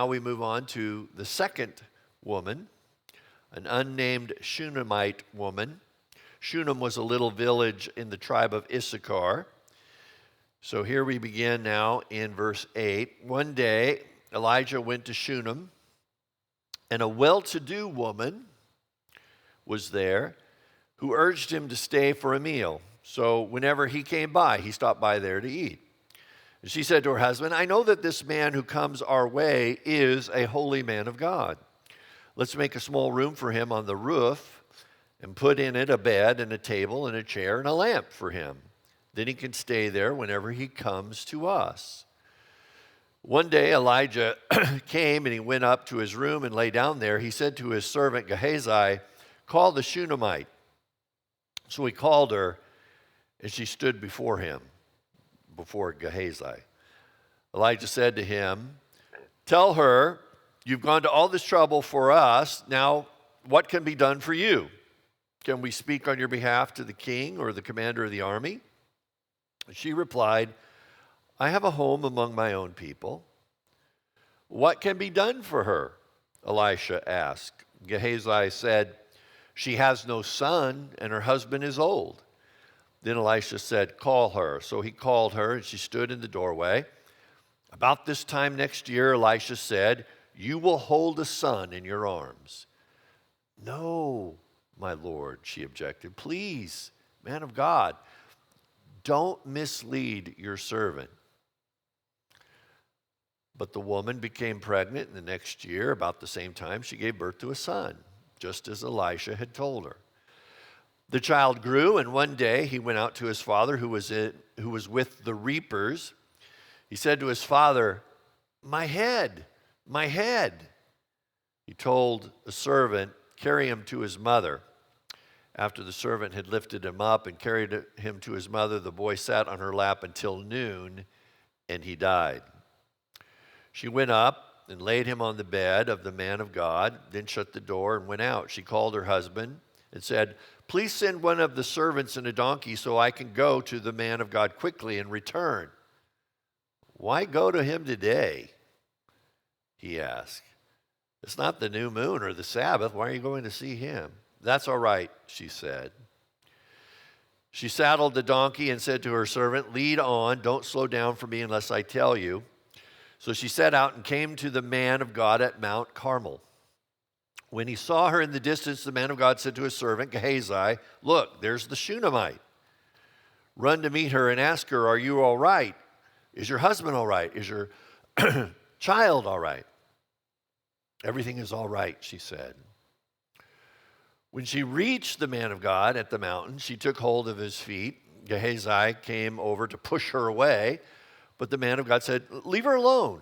now we move on to the second woman, an unnamed Shunammite woman. Shunem was a little village in the tribe of Issachar. So here we begin now in verse 8. One day, Elijah went to Shunem, and a well-to-do woman was there who urged him to stay for a meal. So whenever he came by, he stopped by there to eat. And she said to her husband, I know that this man who comes our way is a holy man of God. Let's make a small room for him on the roof and put in it a bed and a table and a chair and a lamp for him. Then he can stay there whenever he comes to us. One day Elijah came and he went up to his room and lay down there. He said to his servant Gehazi, call the Shunammite. So he called her, and she stood before him, before Gehazi. Elijah said to him, tell her, you've gone to all this trouble for us. Now, what can be done for you? Can we speak on your behalf to the king or the commander of the army? She replied, I have a home among my own people. What can be done for her? Elisha asked. Gehazi said, she has no son, and her husband is old. Then Elisha said, call her. So he called her, and she stood in the doorway. About this time next year, Elisha said, you will hold a son in your arms. No, my Lord, she objected. Please, man of God, don't mislead your servant. But the woman became pregnant, and the next year, about the same time, she gave birth to a son, just as Elisha had told her. The child grew, and one day he went out to his father, who was with the reapers. He said to his father, my head, my head. He told a servant, carry him to his mother. After the servant had lifted him up and carried him to his mother, the boy sat on her lap until noon, and he died. She went up and laid him on the bed of the man of God, then shut the door and went out. She called her husband and said, please send one of the servants in a donkey so I can go to the man of God quickly and return. Why go to him today? He asked. It's not the new moon or the Sabbath. Why are you going to see him? That's all right, she said. She saddled the donkey and said to her servant, lead on, don't slow down for me unless I tell you. So she set out and came to the man of God at Mount Carmel. When he saw her in the distance, the man of God said to his servant, Gehazi, look, there's the Shunammite. Run to meet her and ask her, are you all right? Is your husband all right? Is your child all right? Everything is all right, she said. When she reached the man of God at the mountain, she took hold of his feet. Gehazi came over to push her away, but the man of God said, leave her alone.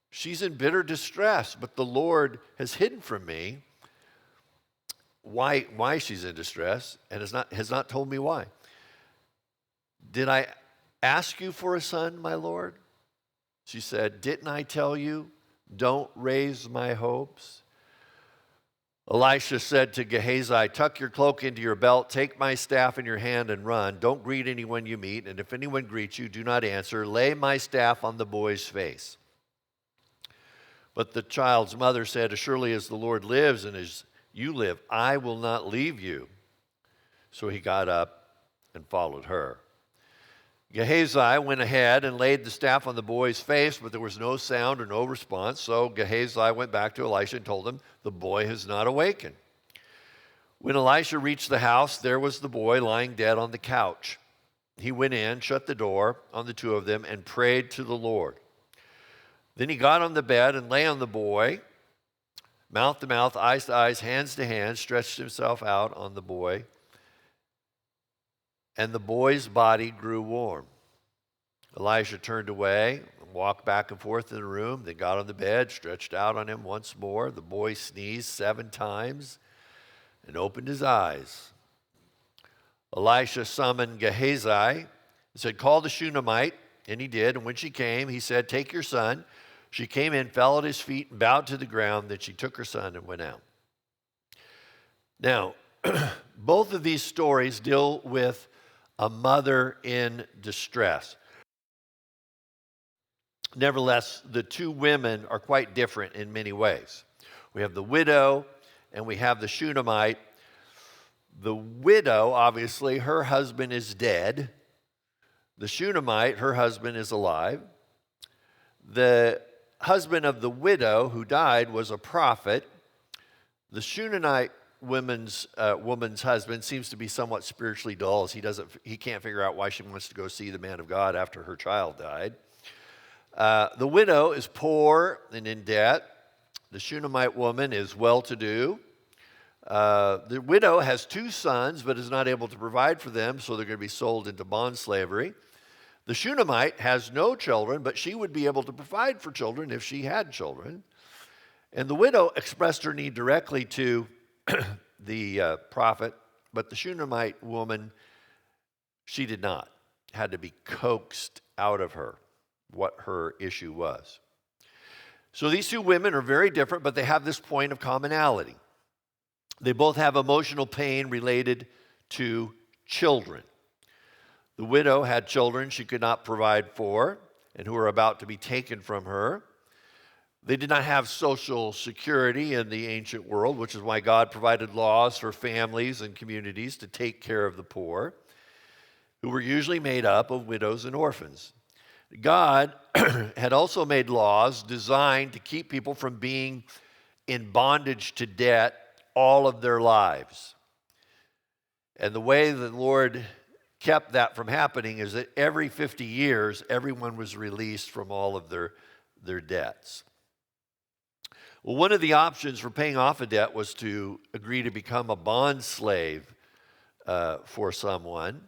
She's in bitter distress, but the Lord has hidden from me why she's in distress and has not told me why. Did I ask you for a son, my Lord? She said, didn't I tell you, don't raise my hopes? Elisha said to Gehazi, tuck your cloak into your belt, take my staff in your hand and run. Don't greet anyone you meet, and if anyone greets you, do not answer. Lay my staff on the boy's face. But the child's mother said, as surely as the Lord lives and as you live, I will not leave you. So he got up and followed her. Gehazi went ahead and laid the staff on the boy's face, but there was no sound or no response. So Gehazi went back to Elisha and told him, the boy has not awakened. When Elisha reached the house, there was the boy lying dead on the couch. He went in, shut the door on the two of them, and prayed to the Lord. Then he got on the bed and lay on the boy, mouth to mouth, eyes to eyes, hands to hands, stretched himself out on the boy. And the boy's body grew warm. Elisha turned away and walked back and forth in the room, then got on the bed, stretched out on him once more. The boy sneezed 7 times and opened his eyes. Elisha summoned Gehazi and said, call the Shunammite, and he did. And when she came, he said, take your son. She came in, fell at his feet, and bowed to the ground. Then she took her son and went out. Now, both of these stories deal with a mother in distress. Nevertheless, the two women are quite different in many ways. We have the widow and we have the Shunammite. The widow, obviously, her husband is dead. The Shunammite, her husband is alive. The husband of the widow who died was a prophet. The Shunammite woman's husband seems to be somewhat spiritually dull, as he can't figure out why she wants to go see the man of God after her child died. The widow is poor and in debt. The Shunammite woman is well-to-do. The widow has two sons, but is not able to provide for them, so they're going to be sold into bond slavery. The Shunammite has no children, but she would be able to provide for children if she had children. And the widow expressed her need directly to the prophet, but the Shunammite woman, she did not. Had to be coaxed out of her what her issue was. So these two women are very different, but they have this point of commonality. They both have emotional pain related to children. The widow had children she could not provide for and who were about to be taken from her. They did not have social security in the ancient world, which is why God provided laws for families and communities to take care of the poor, who were usually made up of widows and orphans. God had also made laws designed to keep people from being in bondage to debt all of their lives. And the way the Lord kept that from happening is that every 50 years, everyone was released from all of their debts. Well, one of the options for paying off a debt was to agree to become a bond slave for someone.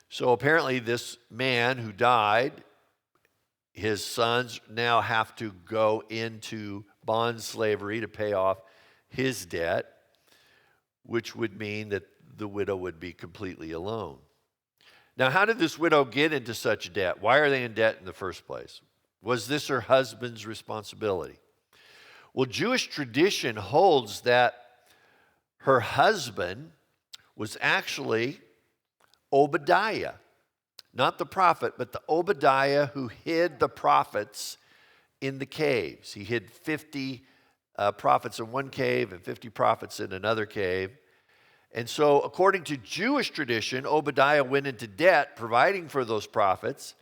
So apparently this man who died, his sons now have to go into bond slavery to pay off his debt, which would mean that the widow would be completely alone. Now, how did this widow get into such debt? Why are they in debt in the first place? Was this her husband's responsibility? Well, Jewish tradition holds that her husband was actually Obadiah. Not the prophet, but the Obadiah who hid the prophets in the caves. He hid 50 prophets in one cave and 50 prophets in another cave. And so, according to Jewish tradition, Obadiah went into debt providing for those prophets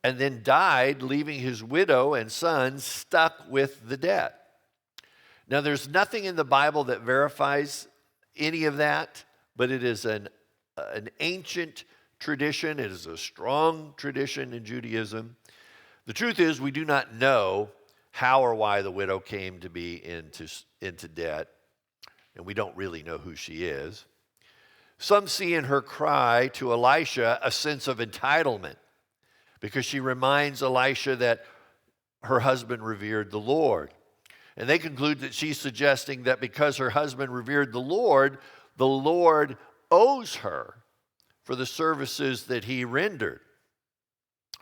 and then died, leaving his widow and sons stuck with the debt. Now, there's nothing in the Bible that verifies any of that, but it is an ancient tradition. It is a strong tradition in Judaism. The truth is, we do not know how or why the widow came to be into debt, and we don't really know who she is. Some see in her cry to Elisha a sense of entitlement because she reminds Elisha that her husband revered the Lord. And they conclude that she's suggesting that because her husband revered the Lord owes her for the services that he rendered.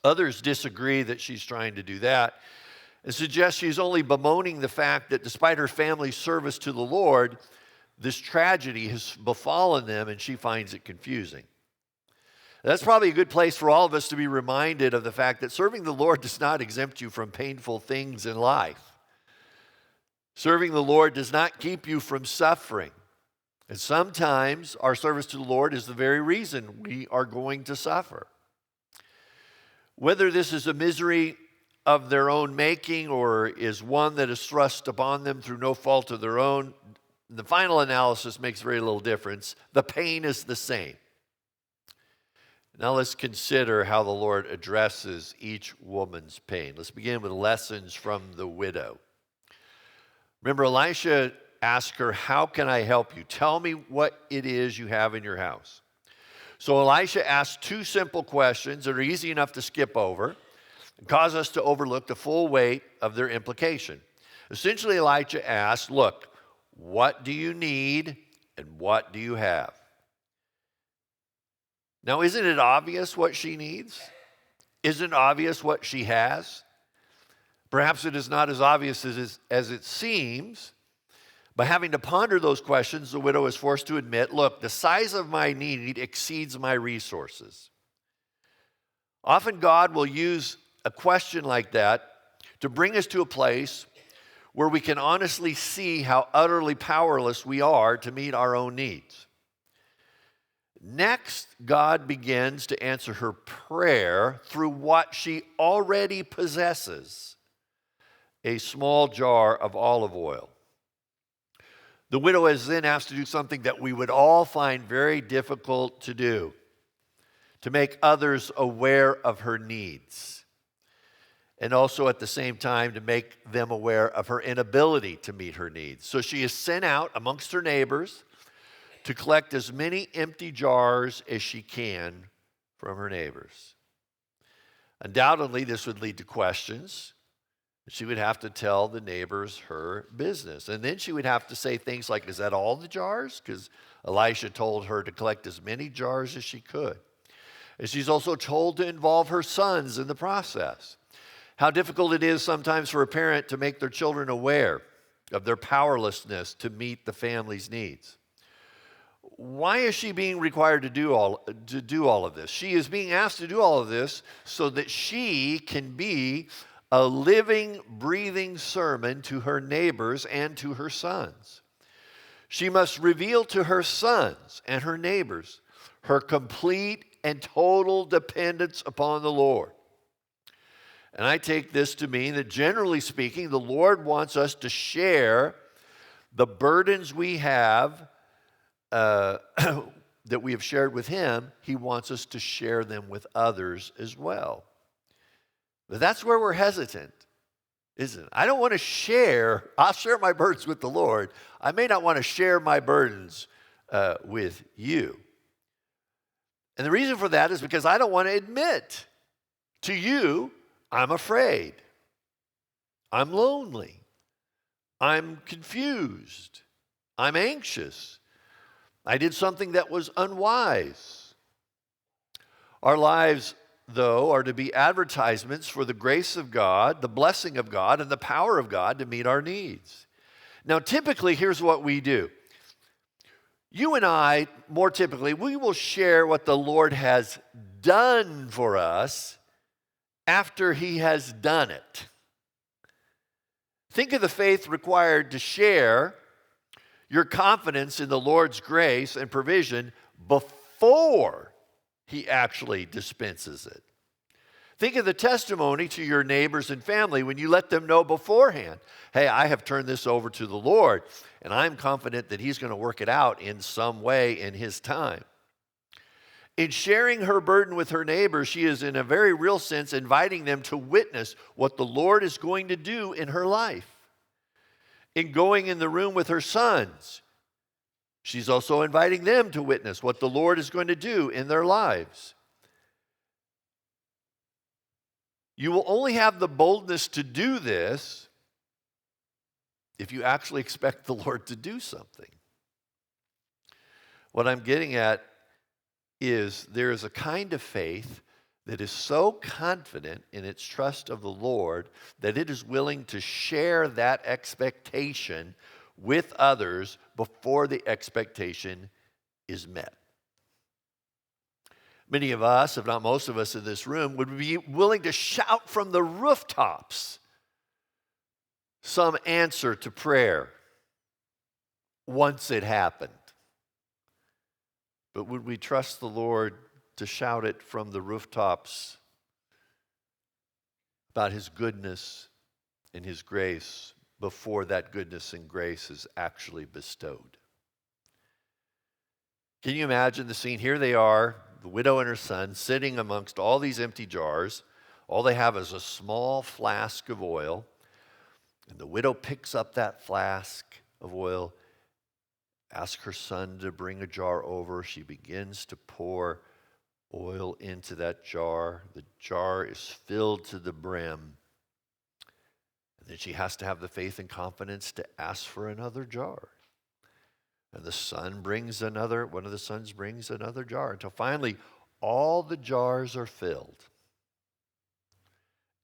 Others disagree that she's trying to do that and suggest she's only bemoaning the fact that despite her family's service to the Lord, this tragedy has befallen them and she finds it confusing. That's probably a good place for all of us to be reminded of the fact that serving the Lord does not exempt you from painful things in life. Serving the Lord does not keep you from suffering. And sometimes our service to the Lord is the very reason we are going to suffer. Whether this is a misery of their own making or is one that is thrust upon them through no fault of their own, the final analysis makes very little difference. The pain is the same. Now let's consider how the Lord addresses each woman's pain. Let's begin with lessons from the widow. Remember, Elisha asked her, "How can I help you? Tell me what it is you have in your house." So Elisha asked two simple questions that are easy enough to skip over and cause us to overlook the full weight of their implication. Essentially, Elisha asked, look, what do you need and what do you have? Now, isn't it obvious what she needs? Isn't it obvious what she has? Perhaps it is not as obvious as it seems. By having to ponder those questions, the widow is forced to admit, look, the size of my need exceeds my resources. Often God will use a question like that to bring us to a place where we can honestly see how utterly powerless we are to meet our own needs. Next, God begins to answer her prayer through what she already possesses, a small jar of olive oil. The widow is then asked to do something that we would all find very difficult to do, to make others aware of her needs, and also at the same time to make them aware of her inability to meet her needs. So she is sent out amongst her neighbors to collect as many empty jars as she can from her neighbors. Undoubtedly, this would lead to questions. She would have to tell the neighbors her business. And then she would have to say things like, is that all the jars? Because Elisha told her to collect as many jars as she could. And she's also told to involve her sons in the process. How difficult it is sometimes for a parent to make their children aware of their powerlessness to meet the family's needs. Why is she being required to do all of this? She is being asked to do all of this so that she can be a living, breathing sermon to her neighbors and to her sons. She must reveal to her sons and her neighbors her complete and total dependence upon the Lord. And I take this to mean that generally speaking, the Lord wants us to share the burdens we have that we have shared with Him. He wants us to share them with others as well. But that's where we're hesitant, isn't it? I don't want to share. I'll share my burdens with the Lord. I may not want to share my burdens with you. And the reason for that is because I don't want to admit to you, I'm afraid. I'm lonely. I'm confused. I'm anxious. I did something that was unwise. Our lives, though, are to be advertisements for the grace of God, the blessing of God, and the power of God to meet our needs. Now, typically, here's what we do. You and I, more typically, we will share what the Lord has done for us after He has done it. Think of the faith required to share your confidence in the Lord's grace and provision before He actually dispenses it. Think of the testimony to your neighbors and family when you let them know beforehand, hey, I have turned this over to the Lord, and I'm confident that He's going to work it out in some way in His time. In sharing her burden with her neighbors, she is in a very real sense inviting them to witness what the Lord is going to do in her life. In going in the room with her sons, she's also inviting them to witness what the Lord is going to do in their lives. You will only have the boldness to do this if you actually expect the Lord to do something. What I'm getting at is there is a kind of faith that is so confident in its trust of the Lord that it is willing to share that expectation with others before the expectation is met. Many of us, if not most of us in this room, would be willing to shout from the rooftops some answer to prayer once it happened. But would we trust the Lord to shout it from the rooftops about His goodness and His grace before that goodness and grace is actually bestowed? Can you imagine the scene? Here they are, the widow and her son, sitting amongst all these empty jars. All they have is a small flask of oil. And the widow picks up that flask of oil, asks her son to bring a jar over. She begins to pour oil into that jar. The jar is filled to the brim. And then she has to have the faith and confidence to ask for another jar. And the son brings another, one of the sons brings another jar until finally all the jars are filled.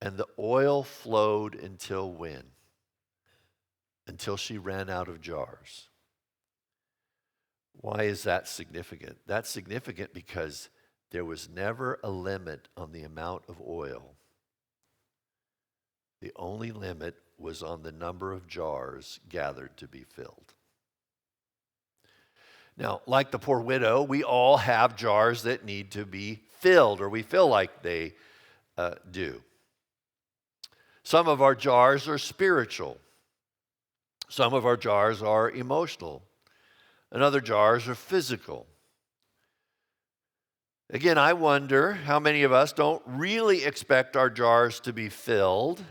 And the oil flowed until when? Until she ran out of jars. Why is that significant? That's significant because there was never a limit on the amount of oil The only limit was on the number of jars gathered to be filled. Now, like the poor widow, we all have jars that need to be filled, or we feel like they do. Some of our jars are spiritual. Some of our jars are emotional. And other jars are physical. Again, I wonder how many of us don't really expect our jars to be filled.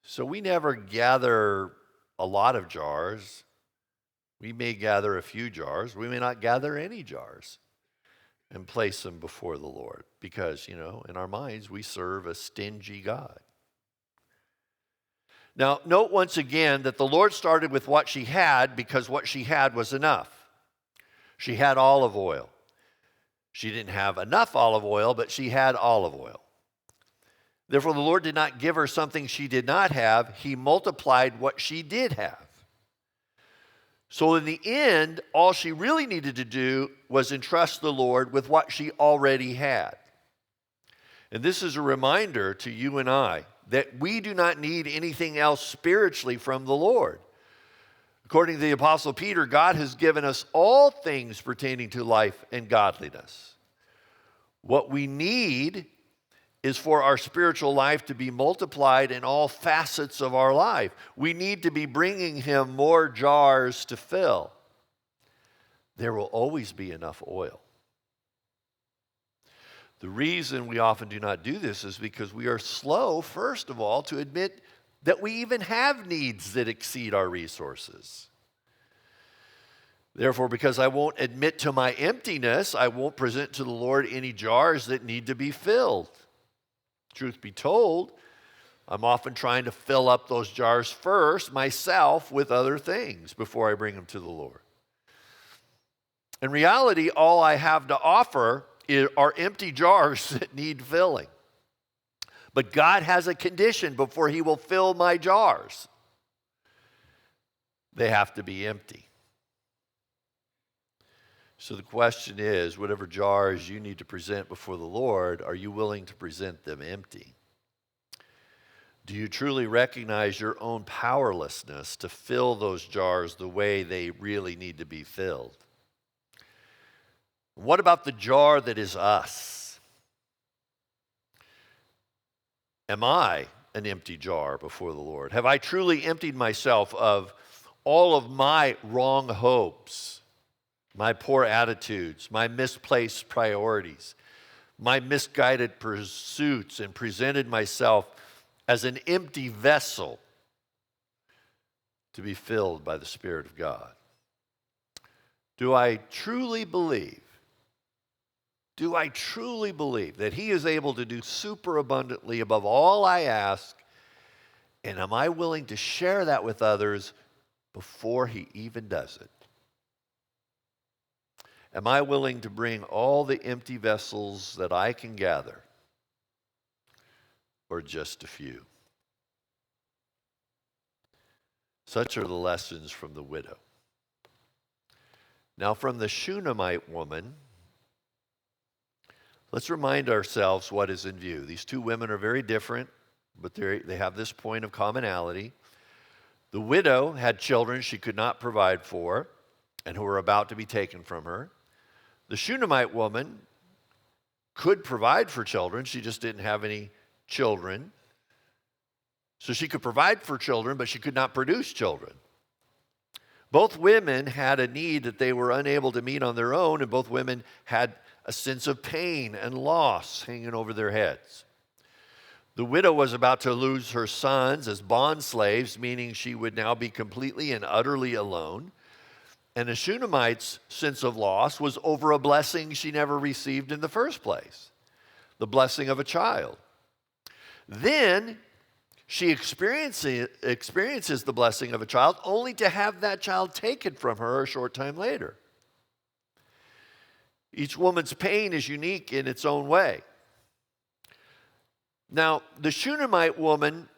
So we never gather a lot of jars. We may gather a few jars. We may not gather any jars and place them before the Lord because, in our minds, we serve a stingy God. Now, note once again that the Lord started with what she had because what she had was enough. She had olive oil. She didn't have enough olive oil, but she had olive oil. Therefore, the Lord did not give her something she did not have. He multiplied what she did have. So in the end, all she really needed to do was entrust the Lord with what she already had. And this is a reminder to you and I that we do not need anything else spiritually from the Lord. According to the Apostle Peter, God has given us all things pertaining to life and godliness. What we need is for our spiritual life to be multiplied in all facets of our life. We need to be bringing Him more jars to fill. There will always be enough oil. The reason we often do not do this is because we are slow, first of all, to admit that we even have needs that exceed our resources. Therefore, because I won't admit to my emptiness, I won't present to the Lord any jars that need to be filled. Truth be told, I'm often trying to fill up those jars first myself with other things before I bring them to the Lord. In reality, all I have to offer are empty jars that need filling. But God has a condition before He will fill my jars. They have to be empty. So the question is, whatever jars you need to present before the Lord, are you willing to present them empty? Do you truly recognize your own powerlessness to fill those jars the way they really need to be filled? What about the jar that is us? Am I an empty jar before the Lord? Have I truly emptied myself of all of my wrong hopes, my poor attitudes, my misplaced priorities, my misguided pursuits, and presented myself as an empty vessel to be filled by the Spirit of God? Do I truly believe that He is able to do super abundantly above all I ask? And am I willing to share that with others before He even does it? Am I willing to bring all the empty vessels that I can gather, or just a few? Such are the lessons from the widow. Now, from the Shunammite woman, let's remind ourselves what is in view. These two women are very different, but they have this point of commonality. The widow had children she could not provide for and who were about to be taken from her. The Shunammite woman could provide for children, she just didn't have any children. So she could provide for children, but she could not produce children. Both women had a need that they were unable to meet on their own, and both women had a sense of pain and loss hanging over their heads. The widow was about to lose her sons as bond slaves, meaning she would now be completely and utterly alone. And the Shunammite's sense of loss was over a blessing she never received in the first place, the blessing of a child. Then she experiences the blessing of a child only to have that child taken from her a short time later. Each woman's pain is unique in its own way. Now, the Shunammite woman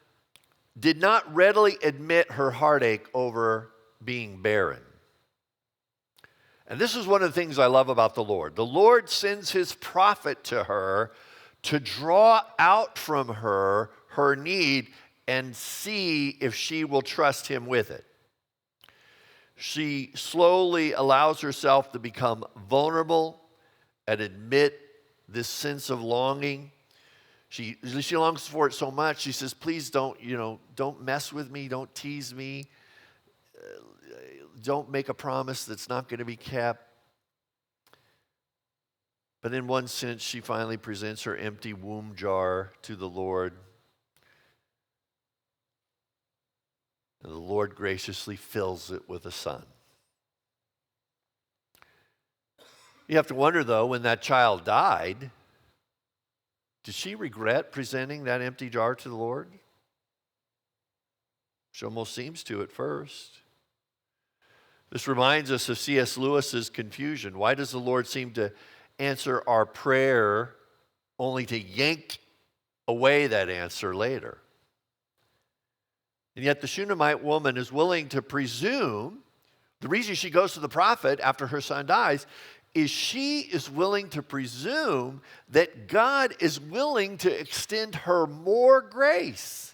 did not readily admit her heartache over being barren. And this is one of the things I love about the Lord. The Lord sends His prophet to her to draw out from her her need and see if she will trust him with it. She slowly allows herself to become vulnerable and admit this sense of longing. She longs for it so much, she says, please don't mess with me, don't tease me, don't make a promise that's not going to be kept. But in one sense, she finally presents her empty womb jar to the Lord. And the Lord graciously fills it with a son. You have to wonder, though, when that child died, did she regret presenting that empty jar to the Lord? She almost seems to at first. This reminds us of C.S. Lewis's confusion. Why does the Lord seem to answer our prayer only to yank away that answer later? And yet the Shunammite woman is willing to presume, the reason she goes to the prophet after her son dies, is she is willing to presume that God is willing to extend her more grace.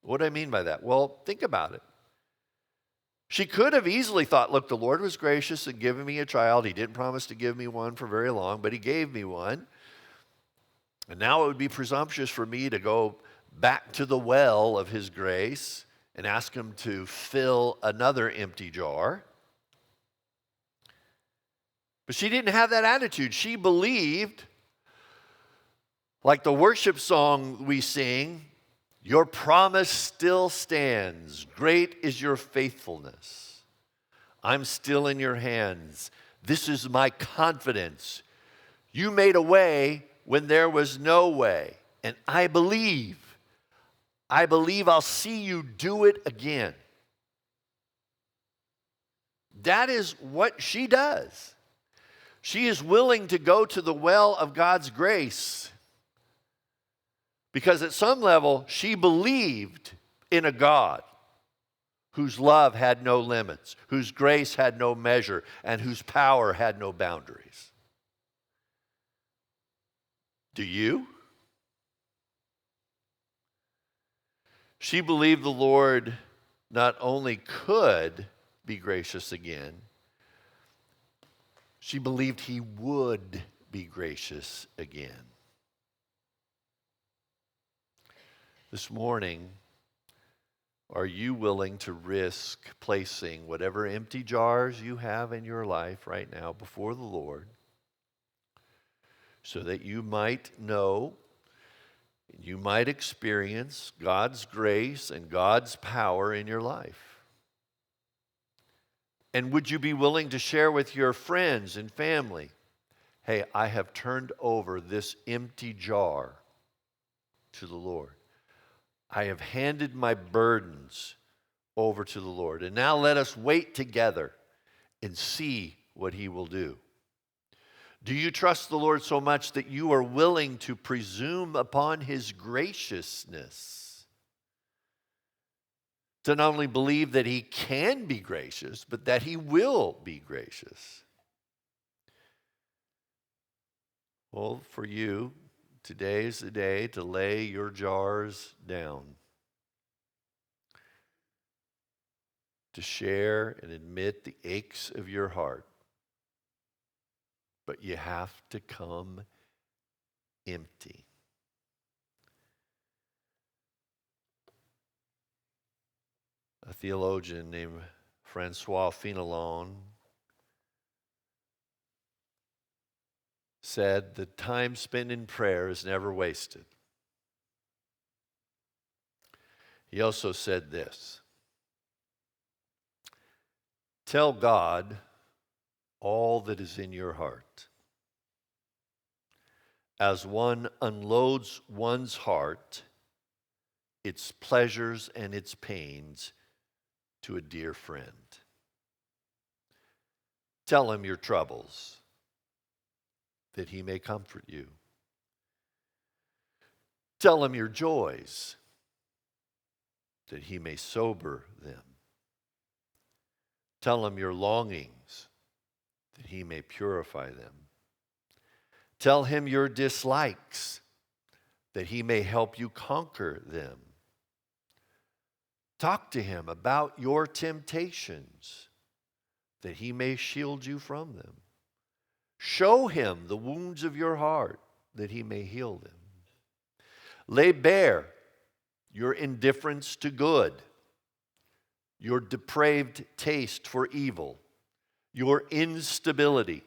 What do I mean by that? Well, think about it. She could have easily thought, look, the Lord was gracious in giving me a child. He didn't promise to give me one for very long, but he gave me one. And now it would be presumptuous for me to go back to the well of his grace and ask him to fill another empty jar. But she didn't have that attitude. She believed, like the worship song we sing, your promise still stands. Great is your faithfulness. I'm still in your hands. This is my confidence. You made a way when there was no way. And I believe I'll see you do it again. That is what she does. She is willing to go to the well of God's grace because at some level she believed in a God whose love had no limits, whose grace had no measure, and whose power had no boundaries. Do you? She believed the Lord not only could be gracious again, she believed he would be gracious again. This morning, are you willing to risk placing whatever empty jars you have in your life right now before the Lord so that you might know, you might experience God's grace and God's power in your life? And would you be willing to share with your friends and family, hey, I have turned over this empty jar to the Lord. I have handed my burdens over to the Lord. And now let us wait together and see what he will do. Do you trust the Lord so much that you are willing to presume upon his graciousness? To not only believe that he can be gracious, but that he will be gracious. Well, for you, today is the day to lay your jars down, to share and admit the aches of your heart. But you have to come empty. A theologian named Francois Fenelon said, the time spent in prayer is never wasted. He also said this, tell God all that is in your heart. As one unloads one's heart, its pleasures and its pains, to a dear friend. Tell him your troubles, that he may comfort you. Tell him your joys, that he may sober them. Tell him your longings, that he may purify them. Tell him your dislikes, that he may help you conquer them. Talk to him about your temptations, that he may shield you from them. Show him the wounds of your heart, that he may heal them. Lay bare your indifference to good, your depraved taste for evil, your instability.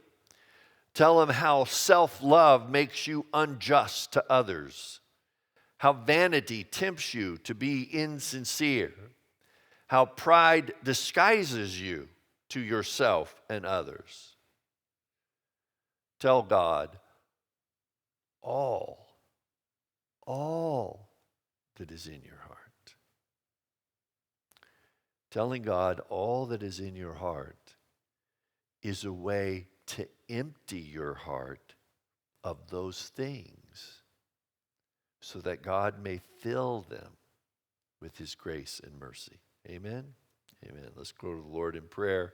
Tell him how self-love makes you unjust to others, how vanity tempts you to be insincere, how pride disguises you to yourself and others. Tell God all that is in your heart. Telling God all that is in your heart is a way to empty your heart of those things so that God may fill them with his grace and mercy. Amen? Amen. Let's go to the Lord in prayer.